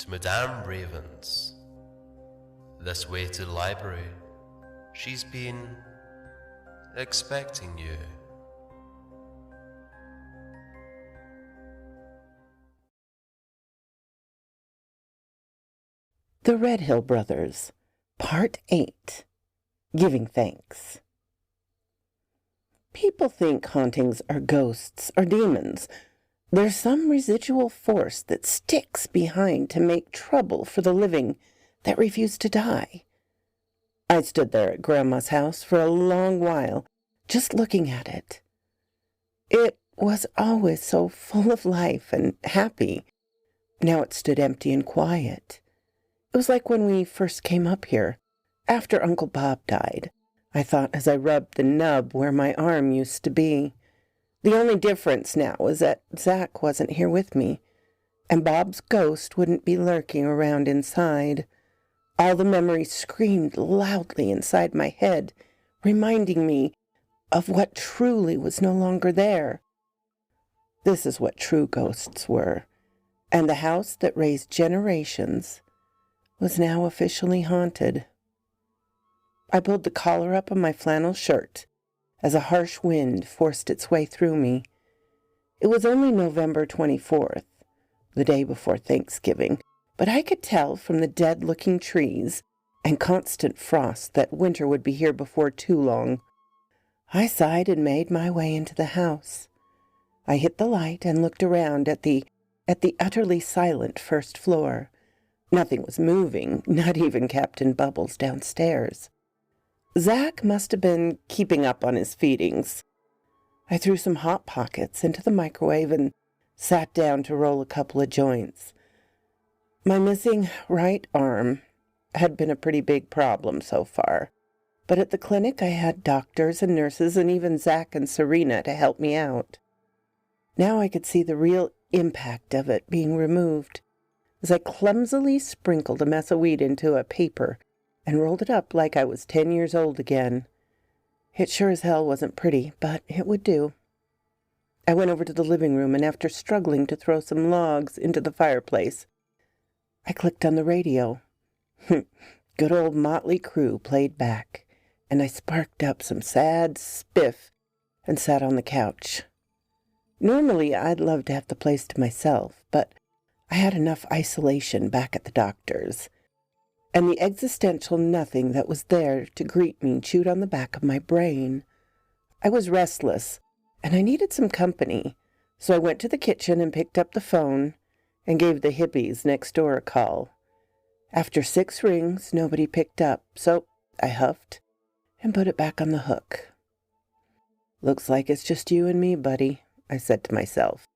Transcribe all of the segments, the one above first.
to Madame Raven's. This way to the library. She's been expecting you. The Redhill Brothers, Part 8, Giving Thanks. People think hauntings are ghosts or demons. There's some residual force that sticks behind to make trouble for the living that refuse to die. I stood there at Grandma's house for a long while, just looking at it. It was always so full of life and happy. Now it stood empty and quiet. It was like when we first came up here, after Uncle Bob died, I thought as I rubbed the nub where my arm used to be. The only difference now was that Zach wasn't here with me, and Bob's ghost wouldn't be lurking around inside. All the memories screamed loudly inside my head, reminding me of what truly was no longer there. This is what true ghosts were, and the house that raised generations was now officially haunted. I pulled the collar up on my flannel shirt as a harsh wind forced its way through me. It was only November 24th, the day before Thanksgiving, but I could tell from the dead-looking trees and constant frost that winter would be here before too long. I sighed and made my way into the house. I hit the light and looked around at the utterly silent first floor. Nothing was moving, not even Captain Bubbles downstairs. Zach must have been keeping up on his feedings. I threw some Hot Pockets into the microwave and sat down to roll a couple of joints. My missing right arm had been a pretty big problem so far, but at the clinic I had doctors and nurses and even Zach and Serena to help me out. Now I could see the real impact of it being removed, as I clumsily sprinkled a mess of weed into a paper and rolled it up like I was 10 years old again. It sure as hell wasn't pretty, but it would do. I went over to the living room, and after struggling to throw some logs into the fireplace, I clicked on the radio. Good old Motley Crue played back, and I sparked up some sad spiff and sat on the couch. Normally, I'd love to have the place to myself, but I had enough isolation back at the doctor's, and the existential nothing that was there to greet me chewed on the back of my brain. I was restless, and I needed some company, so I went to the kitchen and picked up the phone and gave the hippies next door a call. After 6 rings, nobody picked up, so I huffed and put it back on the hook. "Looks like it's just you and me, buddy," I said to myself,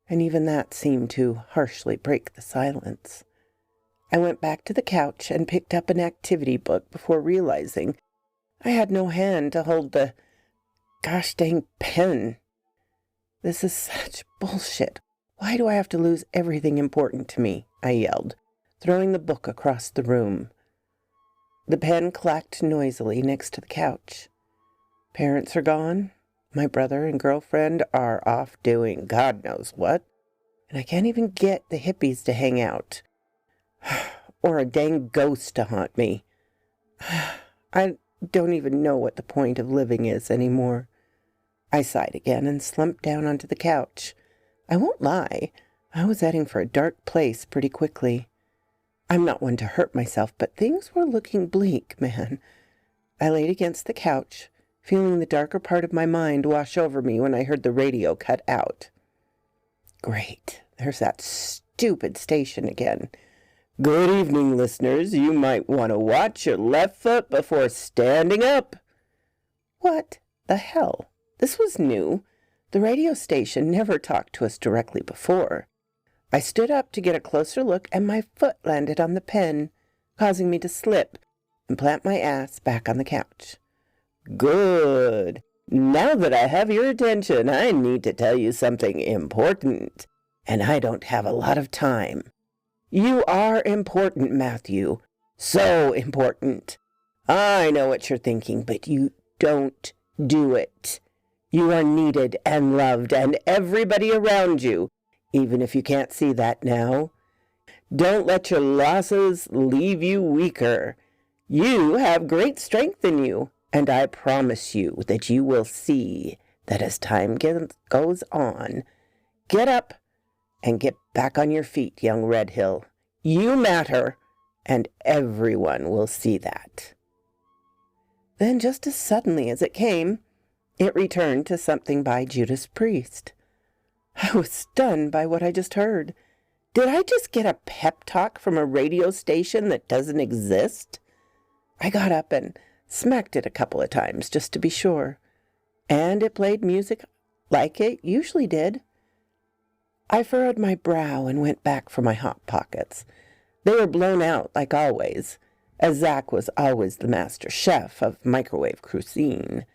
and even that seemed to harshly break the silence. I went back to the couch and picked up an activity book before realizing I had no hand to hold the gosh dang pen. This is such bullshit. Why do I have to lose everything important to me? I yelled, throwing the book across the room. The pen clacked noisily next to the couch. Parents are gone. My brother and girlfriend are off doing God knows what, and I can't even get the hippies to hang out. Or a dang ghost to haunt me. I don't even know what the point of living is anymore. I sighed again and slumped down onto the couch. I won't lie, I was heading for a dark place pretty quickly. I'm not one to hurt myself, but things were looking bleak, man. I laid against the couch, feeling the darker part of my mind wash over me when I heard the radio cut out. Great, there's that stupid station again. "Good evening, listeners. You might want to watch your left foot before standing up." What the hell? This was new. The radio station never talked to us directly before. I stood up to get a closer look, and my foot landed on the pen, causing me to slip and plant my ass back on the couch. "Good. Now that I have your attention, I need to tell you something important, and I don't have a lot of time. You are important, Matthew. So important. I know what you're thinking, but you don't do it. You are needed and loved, and everybody around you, even if you can't see that now, Don't let your losses leave you weaker. You have great strength in you, and I promise you that you will see that as time goes on. Get up and get back on your feet, young Redhill. You matter, and everyone will see that." Then, just as suddenly as it came, it returned to something by Judas Priest. I was stunned by what I just heard. Did I just get a pep talk from a radio station that doesn't exist? I got up and smacked it a couple of times just to be sure, and it played music like it usually did. I furrowed my brow and went back for my Hot Pockets. They were blown out like always, as Zach was always the master chef of microwave cuisine.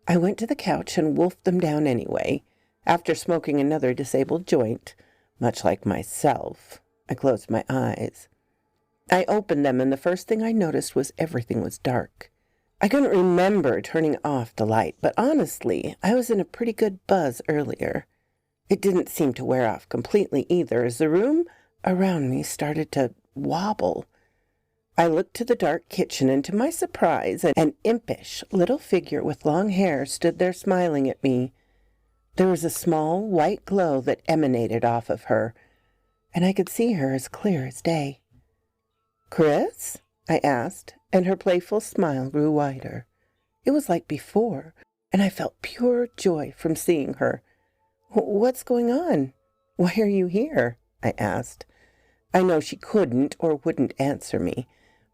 I went to the couch and wolfed them down anyway. After smoking another disabled joint, much like myself, I closed my eyes. I opened them, and the first thing I noticed was everything was dark. I couldn't remember turning off the light, but honestly, I was in a pretty good buzz earlier. It didn't seem to wear off completely either, as the room around me started to wobble. I looked to the dark kitchen, and to my surprise, an impish little figure with long hair stood there smiling at me. There was a small white glow that emanated off of her, and I could see her as clear as day. "Chris?" I asked, and her playful smile grew wider. It was like before, and I felt pure joy from seeing her. "What's going on? Why are you here?" I asked. I know she couldn't or wouldn't answer me,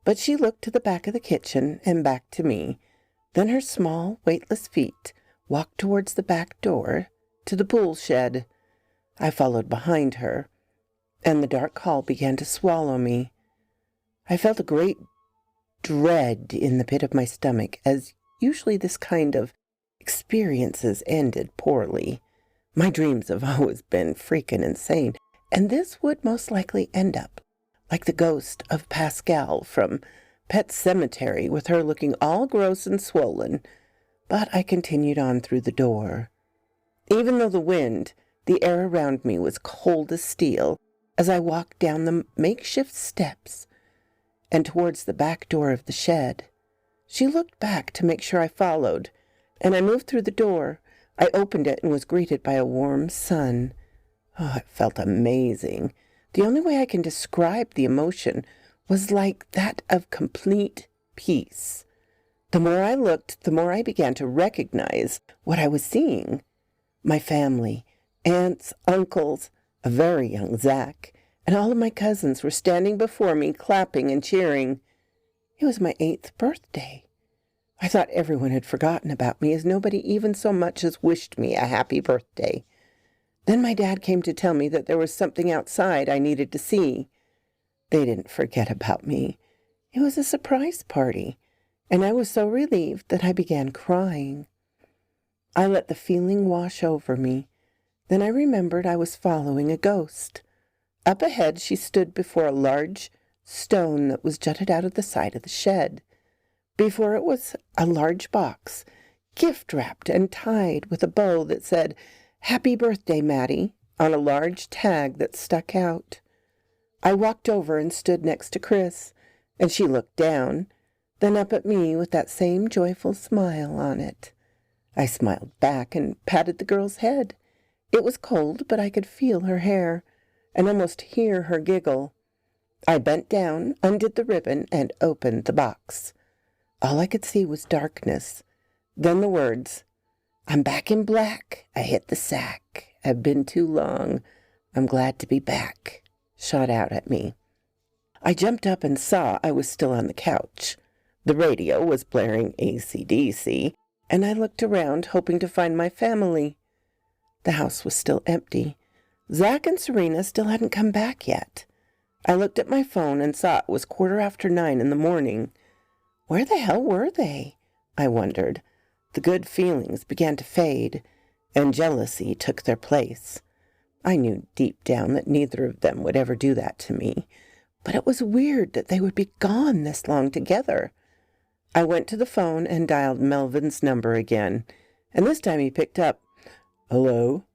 but she looked to the back of the kitchen and back to me. Then her small, weightless feet walked towards the back door to the pool shed. I followed behind her, and the dark hall began to swallow me. I felt a great dread in the pit of my stomach, as usually this kind of experiences ended poorly. My dreams have always been freaking insane, and this would most likely end up like the ghost of Pascal from Pet Sematary, with her looking all gross and swollen. But I continued on through the door. Even though the air around me was cold as steel, as I walked down the makeshift steps and towards the back door of the shed. She looked back to make sure I followed, and I moved through the door. I opened it and was greeted by a warm sun. Oh, it felt amazing. The only way I can describe the emotion was like that of complete peace. The more I looked, the more I began to recognize what I was seeing. My family, aunts, uncles, a very young Zach, and all of my cousins were standing before me, clapping and cheering. It was my 8th birthday. I thought everyone had forgotten about me, as nobody even so much as wished me a happy birthday. Then my dad came to tell me that there was something outside I needed to see. They didn't forget about me. It was a surprise party, and I was so relieved that I began crying. I let the feeling wash over me. Then I remembered I was following a ghost. Up ahead, she stood before a large stone that was jutted out of the side of the shed. Before it was a large box, gift-wrapped and tied with a bow that said, "Happy Birthday, Maddie," on a large tag that stuck out. I walked over and stood next to Chris, and she looked down, then up at me with that same joyful smile on it. I smiled back and patted the girl's head. It was cold, but I could feel her hair and almost hear her giggle. I bent down, undid the ribbon, and opened the box. All I could see was darkness. Then the words, "I'm back in black. I hit the sack. I've been too long. I'm glad to be back," shot out at me. I jumped up and saw I was still on the couch. The radio was blaring AC/DC, and I looked around, hoping to find my family. The house was still empty. Zach and Serena still hadn't come back yet. I looked at my phone and saw it was 9:15 in the morning. Where the hell were they? I wondered. The good feelings began to fade, and jealousy took their place. I knew deep down that neither of them would ever do that to me, but it was weird that they would be gone this long together. I went to the phone and dialed Melvin's number again, and this time he picked up. "Hello?"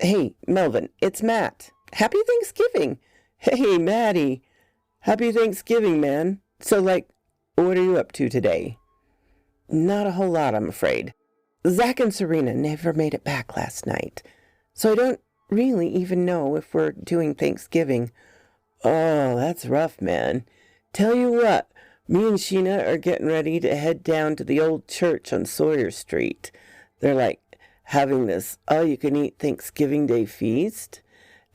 "Hey, Melvin, it's Matt. Happy Thanksgiving. Hey, Maddie. Happy Thanksgiving, man. So, what are you up to today? Not a whole lot, I'm afraid. Zach and Serena never made it back last night, so I don't really even know if we're doing Thanksgiving. Oh, that's rough, man. Tell you what, me and Sheena are getting ready to head down to the old church on Sawyer Street. They're having this all-you-can-eat Thanksgiving Day feast.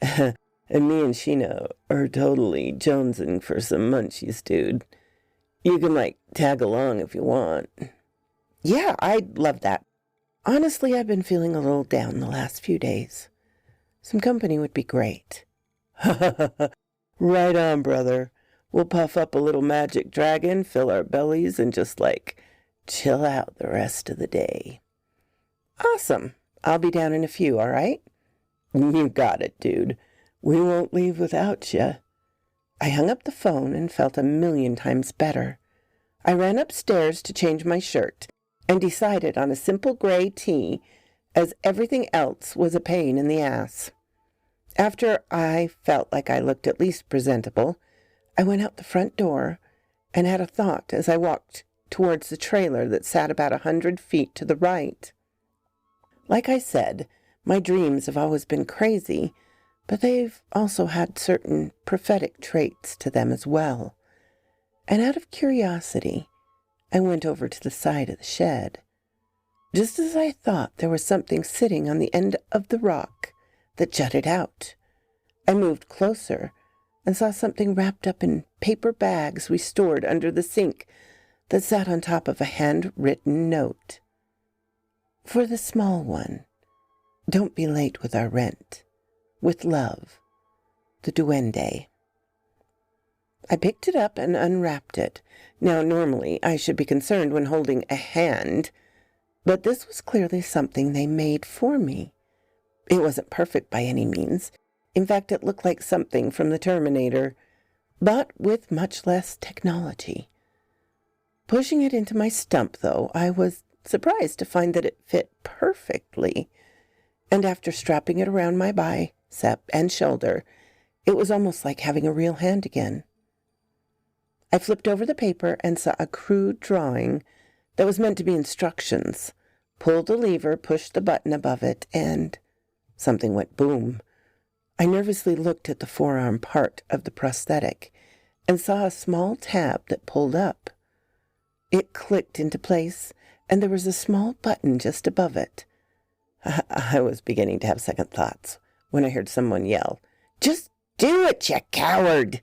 And me and Sheena are totally jonesing for some munchies, dude. You can, tag along if you want. Yeah, I'd love that. Honestly, I've been feeling a little down the last few days. Some company would be great. Right on, brother. We'll puff up a little magic dragon, fill our bellies, and just, chill out the rest of the day. Awesome. I'll be down in a few, all right? You got it, dude. We won't leave without you. I hung up the phone and felt a million times better. I ran upstairs to change my shirt and decided on a simple gray tee, as everything else was a pain in the ass. After I felt like I looked at least presentable, I went out the front door and had a thought as I walked towards the trailer that sat about 100 feet to the right. Like I said, my dreams have always been crazy, but they've also had certain prophetic traits to them as well. And out of curiosity, I went over to the side of the shed. Just as I thought, there was something sitting on the end of the rock that jutted out. I moved closer and saw something wrapped up in paper bags we stored under the sink that sat on top of a handwritten note. For the small one, don't be late with our rent. With love, the Duende. I picked it up and unwrapped it. Now, normally, I should be concerned when holding a hand, but this was clearly something they made for me. It wasn't perfect by any means. In fact, it looked like something from the Terminator, but with much less technology. Pushing it into my stump, though, I was surprised to find that it fit perfectly, and after strapping it around my bicep and shoulder, it was almost like having a real hand again. I flipped over the paper and saw a crude drawing that was meant to be instructions, pulled the lever, pushed the button above it, and something went boom. I nervously looked at the forearm part of the prosthetic and saw a small tab that pulled up. It clicked into place, and there was a small button just above it. I was beginning to have second thoughts when I heard someone yell, "Just do it, you coward!"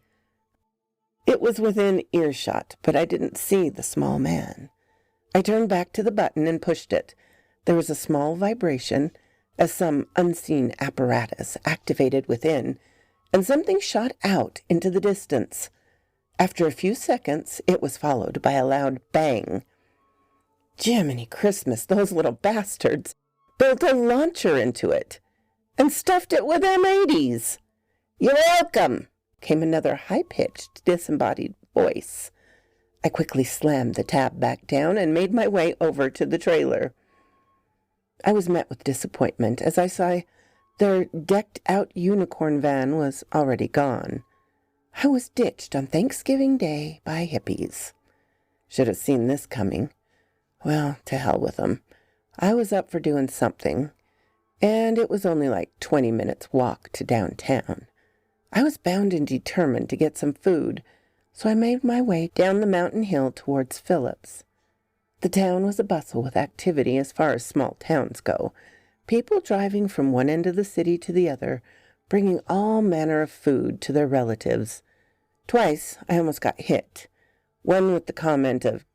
It was within earshot, but I didn't see the small man. I turned back to the button and pushed it. There was a small vibration as some unseen apparatus activated within, and something shot out into the distance. After a few seconds, it was followed by a loud bang. Jiminy Christmas, those little bastards built a launcher into it and stuffed it with M80s. "You're welcome," came another high-pitched, disembodied voice. I quickly slammed the tab back down and made my way over to the trailer. I was met with disappointment as I saw their decked-out unicorn van was already gone. I was ditched on Thanksgiving Day by hippies. Should have seen this coming. Well, to hell with them. I was up for doing something, and it was only 20 minutes walk to downtown. I was bound and determined to get some food, so I made my way down the mountain hill towards Phillips. The town was a bustle with activity as far as small towns go, people driving from one end of the city to the other, bringing all manner of food to their relatives. Twice I almost got hit, one with the comment of,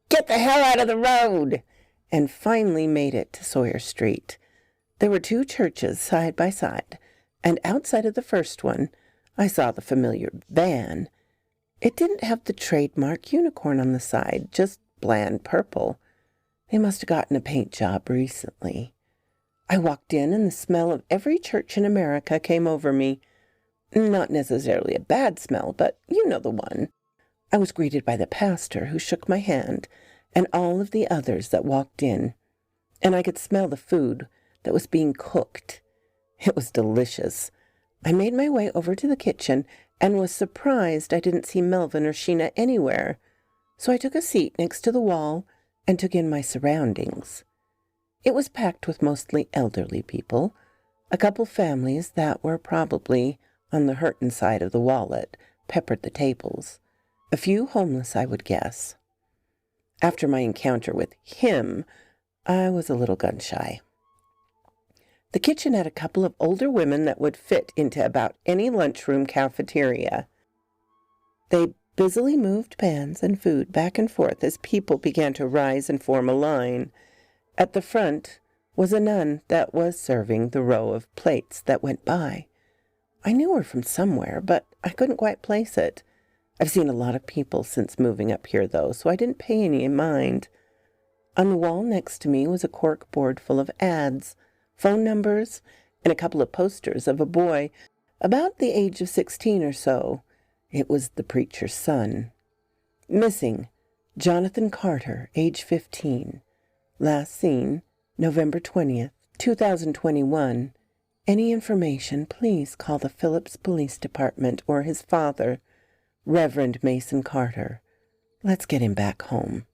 "Get the hell out of the road!" and finally made it to Sawyer Street. There were two churches side by side, and outside of the first one, I saw the familiar van. It didn't have the trademark unicorn on the side, just bland purple. They must have gotten a paint job recently. I walked in, and the smell of every church in America came over me. Not necessarily a bad smell, but you know the one. I was greeted by the pastor, who shook my hand, and all of the others that walked in, and I could smell the food that was being cooked. It was delicious. I made my way over to the kitchen and was surprised I didn't see Melvin or Sheena anywhere, so I took a seat next to the wall and took in my surroundings. It was packed with mostly elderly people, a couple families that were probably on the hurtin' side of the wallet peppered the tables. A few homeless, I would guess. After my encounter with him, I was a little gun-shy. The kitchen had a couple of older women that would fit into about any lunchroom cafeteria. They busily moved pans and food back and forth as people began to rise and form a line. At the front was a nun that was serving the row of plates that went by. I knew her from somewhere, but I couldn't quite place it. I've seen a lot of people since moving up here, though, so I didn't pay any mind. On the wall next to me was a cork board full of ads, phone numbers, and a couple of posters of a boy about the age of 16 or so. It was the preacher's son. Missing, Jonathan Carter, age 15. Last seen, November 20th, 2021. Any information, please call the Phillips Police Department or his father, Reverend Mason Carter. Let's get him back home.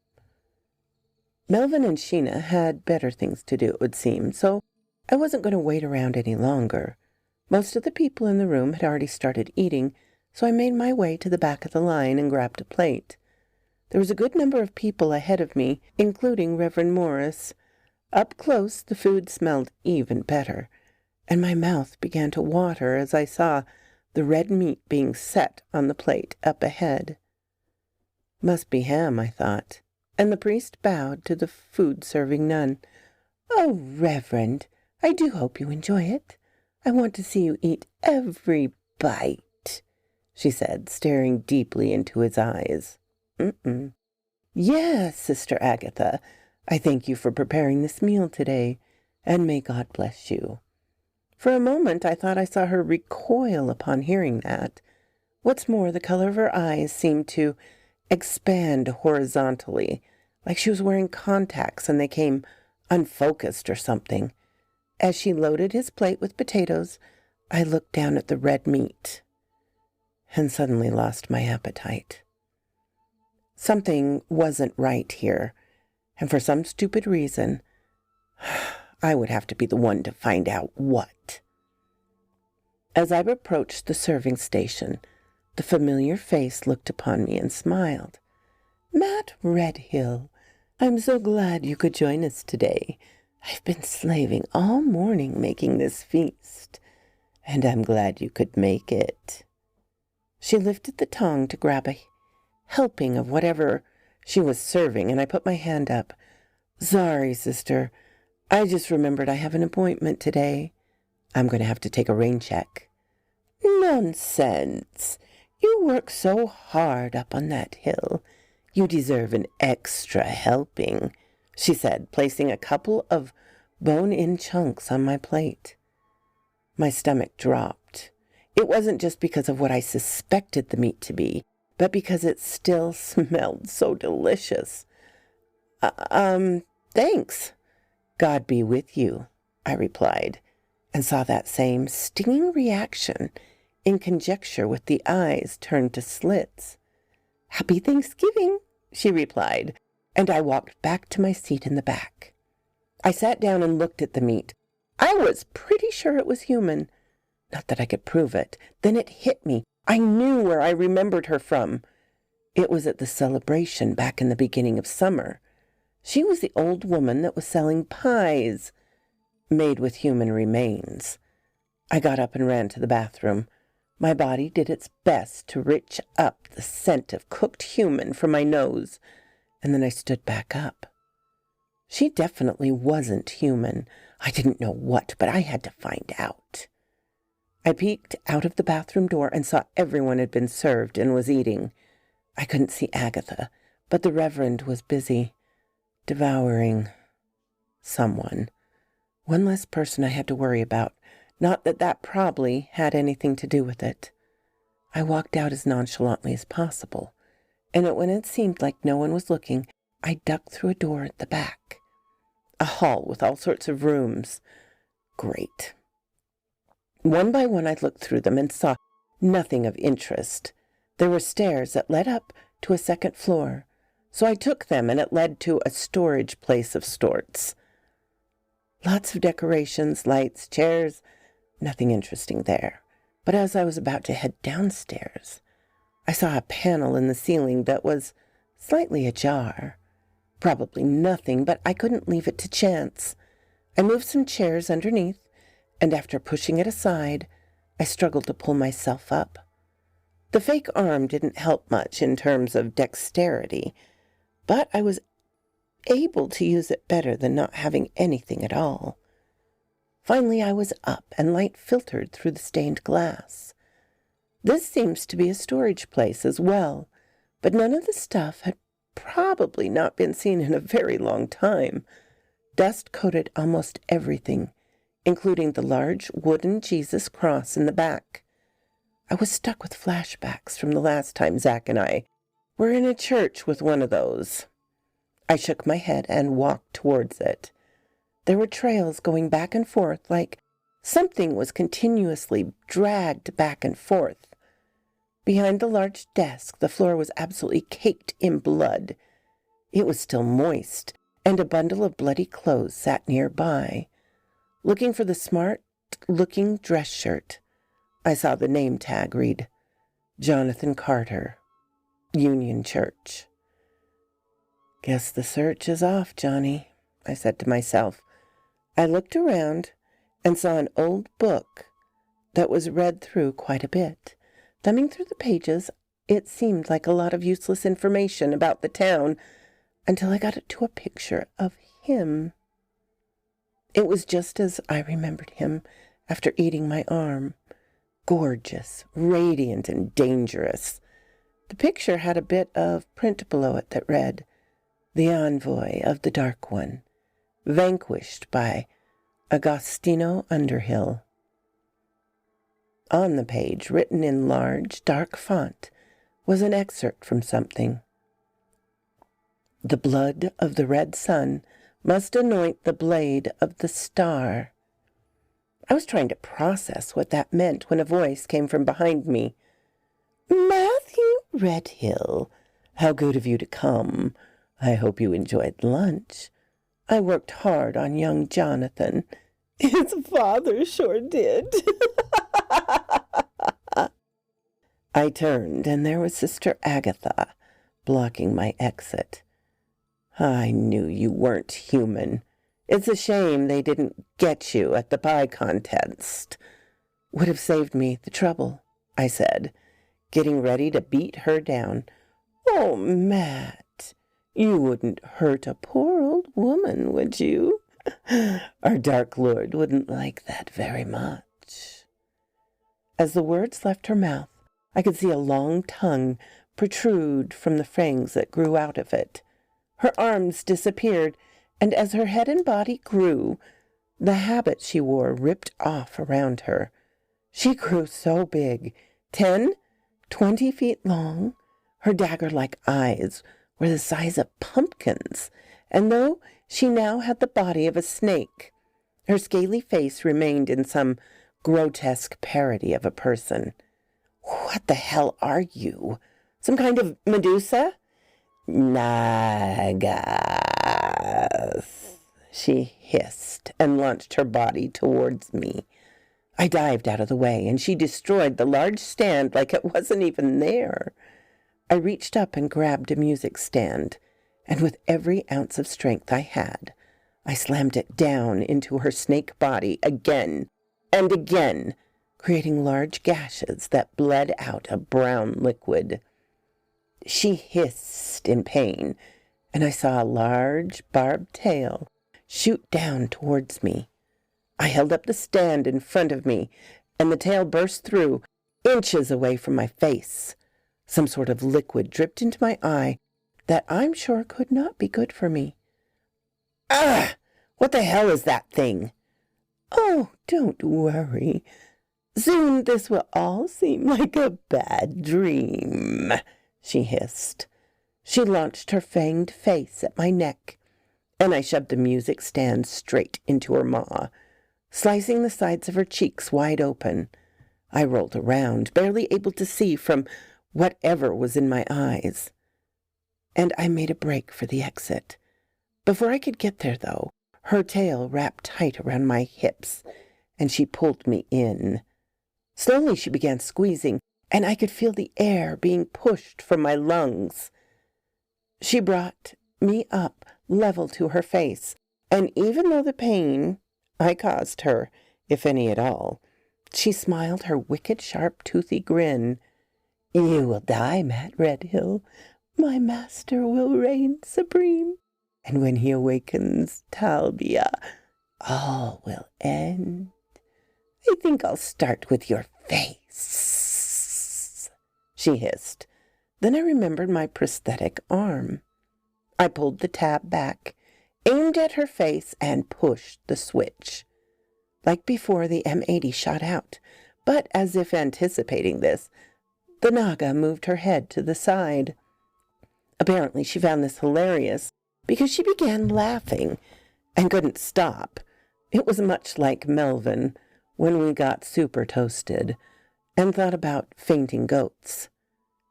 Melvin and Sheena had better things to do, it would seem, so I wasn't going to wait around any longer. Most of the people in the room had already started eating, so I made my way to the back of the line and grabbed a plate. There was a good number of people ahead of me, including Reverend Morris. Up close, the food smelled even better, and my mouth began to water as I saw the red meat being set on the plate up ahead. Must be ham, I thought, and the priest bowed to the food-serving nun. "Oh, Reverend, I do hope you enjoy it. I want to see you eat every bite," she said, staring deeply into his eyes. "Yes, Sister Agatha, I thank you for preparing this meal today, and may God bless you." For a moment I thought I saw her recoil upon hearing that. What's more, the color of her eyes seemed to expand horizontally, like she was wearing contacts and they came unfocused or something. As she loaded his plate with potatoes, I looked down at the red meat and suddenly lost my appetite. Something wasn't right here, and for some stupid reason, I would have to be the one to find out what. As I approached the serving station, the familiar face looked upon me and smiled. "Matt Redhill, I'm so glad you could join us today. I've been slaving all morning making this feast, and I'm glad you could make it." She lifted the tongue to grab a helping of whatever she was serving, and I put my hand up. "Sorry, sister. I just remembered I have an appointment today. I'm going to have to take a rain check." "Nonsense. You work so hard up on that hill. You deserve an extra helping," she said, placing a couple of bone-in chunks on my plate. My stomach dropped. It wasn't just because of what I suspected the meat to be, but because it still smelled so delicious. Thanks. God be with you," I replied, and saw that same stinging reaction in conjecture with the eyes turned to slits. "Happy Thanksgiving," she replied, and I walked back to my seat in the back. I sat down and looked at the meat. I was pretty sure it was human. Not that I could prove it. Then it hit me. I knew where I remembered her from. It was at the celebration back in the beginning of summer. She was the old woman that was selling pies made with human remains. I got up and ran to the bathroom. My body did its best to reach up the scent of cooked human from my nose, and then I stood back up. She definitely wasn't human. I didn't know what, but I had to find out. I peeked out of the bathroom door and saw everyone had been served and was eating. I couldn't see Agatha, but the Reverend was busy devouring someone. One less person I had to worry about. Not that that probably had anything to do with it. I walked out as nonchalantly as possible, and when it seemed like no one was looking, I ducked through a door at the back. A hall with all sorts of rooms. Great. One by one I looked through them and saw Nothing of interest. There were stairs that led up to a second floor, so I took them, and it led to a storage place of sorts. Lots of decorations, lights, chairs, nothing interesting there. But as I was about to head downstairs, I saw a panel in the ceiling that was slightly ajar. Probably nothing, but I couldn't leave it to chance. I moved some chairs underneath, and after pushing it aside, I struggled to pull myself up. The fake arm didn't help much in terms of dexterity, but I was able to use it better than not having anything at all. Finally, I was up, and light filtered through the stained glass. This seems to be a storage place as well, but none of the stuff had probably not been seen in a very long time. Dust coated almost everything, including the large wooden Jesus cross in the back. I was stuck with flashbacks from the last time Zach and I were in a church with one of those. I shook my head and walked towards it. There were trails going back and forth, like something was continuously dragged back and forth. Behind the large desk, the floor was absolutely caked in blood. It was still moist, and a bundle of bloody clothes sat nearby. Looking for the smart-looking dress shirt, I saw the name tag read, Jonathan Carter, Union Church. "Guess the search is off, Johnny," I said to myself. I looked around and saw an old book that was read through quite a bit. Thumbing through the pages, it seemed like a lot of useless information about the town until I got to a picture of him. It was just as I remembered him after eating my arm. Gorgeous, radiant, and dangerous. The picture had a bit of print below it that read, "The Envoy of the Dark One, vanquished by Agostino Underhill." On the page, written in large, dark font, was an excerpt from something. "The blood of the red sun must anoint the blade of the star." I was trying to process what that meant when a voice came from behind me. "Matthew Redhill, how good of you to come. I hope you enjoyed lunch. I worked hard on young Jonathan." His father sure did. I turned, and there was Sister Agatha blocking my exit. "I knew you weren't human. It's a shame they didn't get you at the pie contest." "Would have saved me the trouble," I said, getting ready to beat her down. "Oh, Matt, you wouldn't hurt a poor old woman, would you? Our Dark Lord wouldn't like that very much." As the words left her mouth, I could see a long tongue protrude from the fangs that grew out of it. Her arms disappeared, and as her head and body grew, the habit she wore ripped off around her. She grew so big, 10, 20 feet long. Her dagger-like eyes were the size of pumpkins, and though she now had the body of a snake, her scaly face remained in some grotesque parody of a person. "What the hell are you? Some kind of Medusa?" "Nagas," she hissed and launched her body towards me. I dived out of the way, and she destroyed the large stand like it wasn't even there. I reached up and grabbed a music stand, and with every ounce of strength I had, I slammed it down into her snake body again and again, creating large gashes that bled out a brown liquid. She hissed in pain, and I saw a large barbed tail shoot down towards me. I held up the stand in front of me, and the tail burst through, inches away from my face. Some sort of liquid dripped into my eye that I'm sure could not be good for me. "Ah! What the hell is that thing?" "Oh, don't worry. Soon this will all seem like a bad dream," she hissed. She launched her fanged face at my neck, and I shoved the music stand straight into her maw, slicing the sides of her cheeks wide open. I rolled around, barely able to see from whatever was in my eyes. And I made a break for the exit. Before I could get there, though, her tail wrapped tight around my hips, and she pulled me in. Slowly she began squeezing, and I could feel the air being pushed from my lungs. She brought me up level to her face, and even though the pain I caused her, if any at all, she smiled her wicked, sharp, toothy grin. "You will die, Matt Redhill. My master will reign supreme. And when he awakens, Talbia, all will end. I think I'll start with your face," she hissed. Then I remembered my prosthetic arm. I pulled the tab back, aimed at her face, and pushed the switch. Like before, the M80 shot out, but as if anticipating this, the Naga moved her head to the side. Apparently she found this hilarious because she began laughing and couldn't stop. It was much like Melvin when we got super toasted and thought about fainting goats.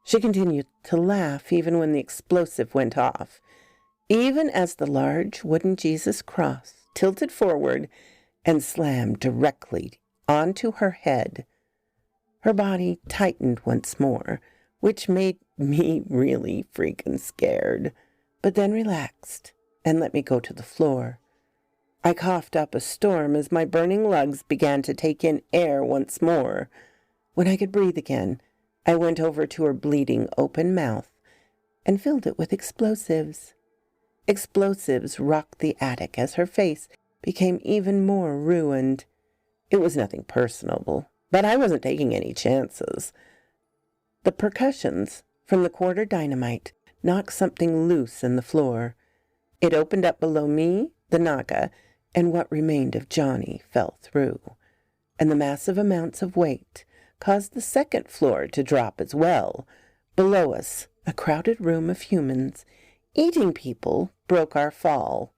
She continued to laugh even when the explosive went off, even as the large wooden Jesus cross tilted forward and slammed directly onto her head. Her body tightened once more, which made me really freaking scared, but then relaxed and let me go to the floor. I coughed up a storm as my burning lungs began to take in air once more. When I could breathe again, I went over to her bleeding open mouth and filled it with explosives. Explosives rocked the attic as her face became even more ruined. It was nothing personal, but I wasn't taking any chances. The percussions from the quarter dynamite knocked something loose in the floor. It opened up below me, the Naga, and what remained of Johnny fell through, and the massive amounts of weight caused the second floor to drop as well. Below us, a crowded room of humans eating people broke our fall.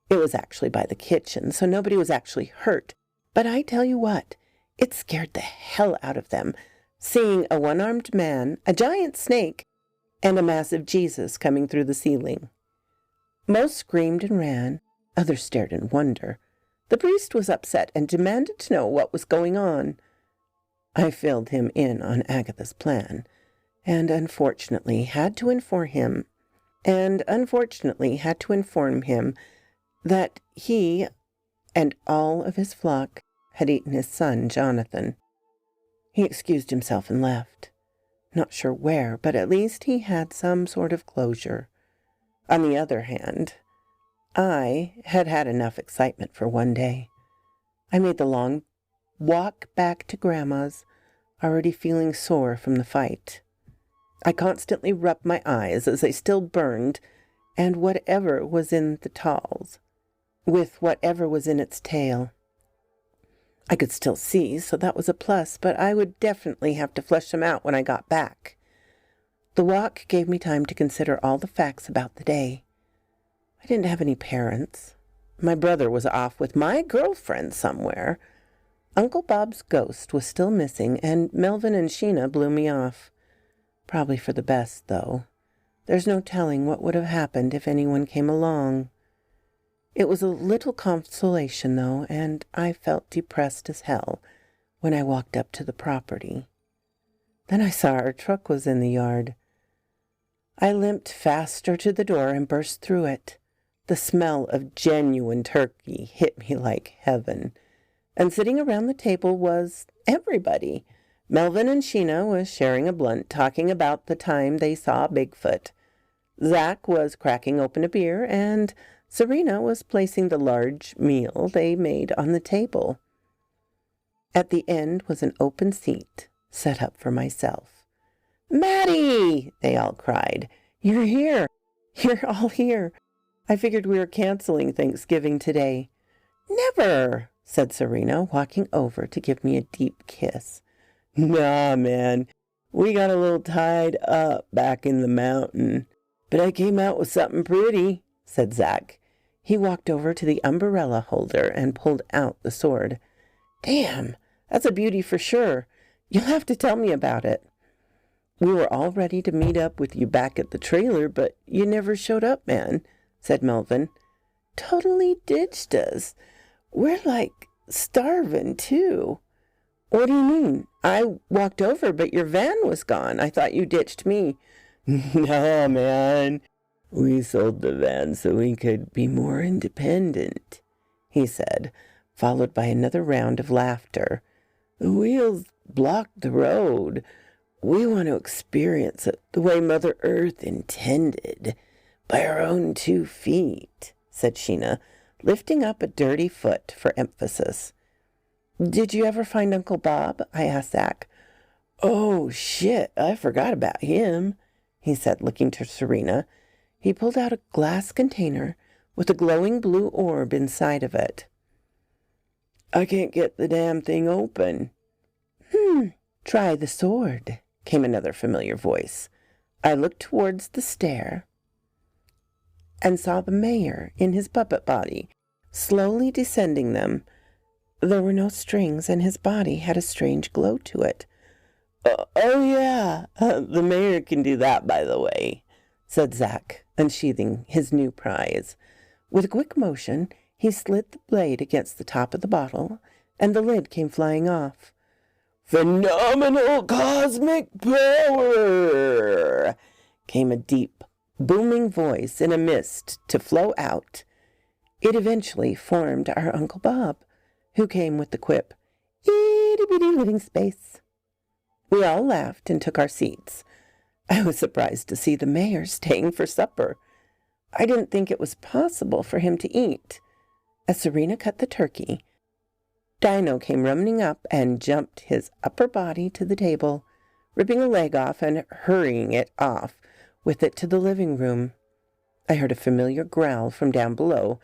It was actually by the kitchen, so nobody was actually hurt. But I tell you what, it scared the hell out of them, seeing a one-armed man, a giant snake, and a massive Jesus coming through the ceiling. Most screamed and ran, others stared in wonder. The priest was upset and demanded to know what was going on. I filled him in on Agatha's plan, and unfortunately had to inform him that he and all of his flock had eaten his son, Jonathan. He excused himself and left. Not sure where, but at least he had some sort of closure. On the other hand, I had had enough excitement for one day. I made the long walk back to Grandma's, already feeling sore from the fight. I constantly rubbed my eyes as they still burned, and whatever was in the talls, with whatever was in its tail. I could still see, so that was a plus, but I would definitely have to flush them out when I got back. The walk gave me time to consider all the facts about the day. I didn't have any parents. My brother was off with my girlfriend somewhere. Uncle Bob's ghost was still missing, and Melvin and Sheena blew me off. Probably for the best, though. There's no telling what would have happened if anyone came along. It was a little consolation, though, and I felt depressed as hell when I walked up to the property. Then I saw our truck was in the yard. I limped faster to the door and burst through it. The smell of genuine turkey hit me like heaven. And sitting around the table was everybody. Melvin and Sheena was sharing a blunt, talking about the time they saw Bigfoot. Zach was cracking open a beer, and Serena was placing the large meal they made on the table. At the end was an open seat set up for myself. "Maddie!" they all cried. "You're here! You're all here! I figured we were canceling Thanksgiving today." "Never!" said Serena, walking over to give me a deep kiss. "Nah, man. We got a little tied up back in the mountain. But I came out with something pretty," said Zach. He walked over to the umbrella holder and pulled out the sword. "Damn, that's a beauty for sure. You'll have to tell me about it. We were all ready to meet up with you back at the trailer, but you never showed up, man," said Melvin. "Totally ditched us. We're like starving, too." "What do you mean? I walked over, but your van was gone. I thought you ditched me." "No, man. We sold the van so we could be more independent," he said, followed by another round of laughter. "The wheels blocked the road. We want to experience it the way Mother Earth intended, by our own 2 feet," said Sheena, lifting up a dirty foot for emphasis. "Did you ever find Uncle Bob?" I asked Zach. "Oh, shit, I forgot about him," he said, looking to Serena. He pulled out a glass container with a glowing blue orb inside of it. "I can't get the damn thing open." "Try the sword," came another familiar voice. I looked towards the stair and saw the mayor in his puppet body, slowly descending them. There were no strings, and his body had a strange glow to it. Oh, yeah, the mayor can do that, by the way," said Zach, unsheathing his new prize. With a quick motion, he slid the blade against the top of the bottle, and the lid came flying off. "Phenomenal cosmic power!" came a deep, booming voice in a mist to flow out. It eventually formed our Uncle Bob, who came with the quip, "Itty-bitty living space." We all laughed and took our seats. I was surprised to see the mayor staying for supper. I didn't think it was possible for him to eat. As Serena cut the turkey, Dino came running up and jumped his upper body to the table, ripping a leg off and hurrying it off with it to the living room. I heard a familiar growl from down below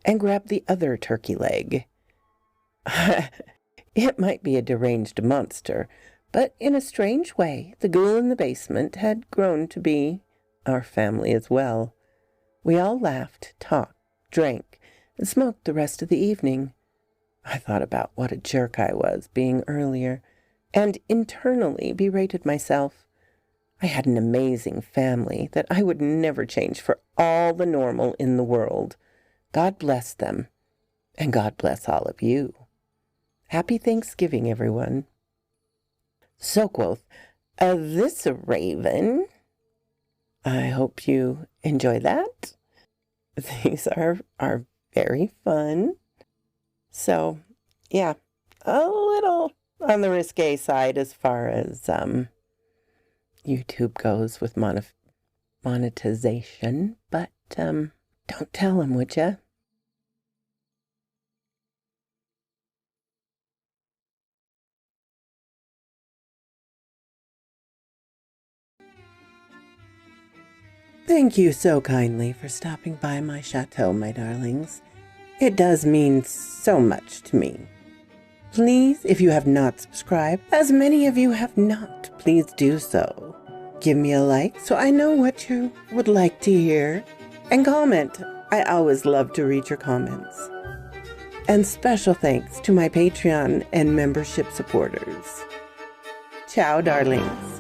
and grabbed the other turkey leg. It might be a deranged monster, but in a strange way, the ghoul in the basement had grown to be our family as well. We all laughed, talked, drank, and smoked the rest of the evening. I thought about what a jerk I was being earlier, and internally berated myself. I had an amazing family that I would never change for all the normal in the world. God bless them, and God bless all of you. Happy Thanksgiving, everyone. So quoth this raven. I hope you enjoy that. These are very fun. So, yeah, a little on the risque side as far as YouTube goes with monetization, but don't tell them, would ya? Thank you so kindly for stopping by my chateau, my darlings. It does mean so much to me. Please, if you have not subscribed, as many of you have not, please do so. Give me a like so I know what you would like to hear. And comment. I always love to read your comments. And special thanks to my Patreon and membership supporters. Ciao, darlings.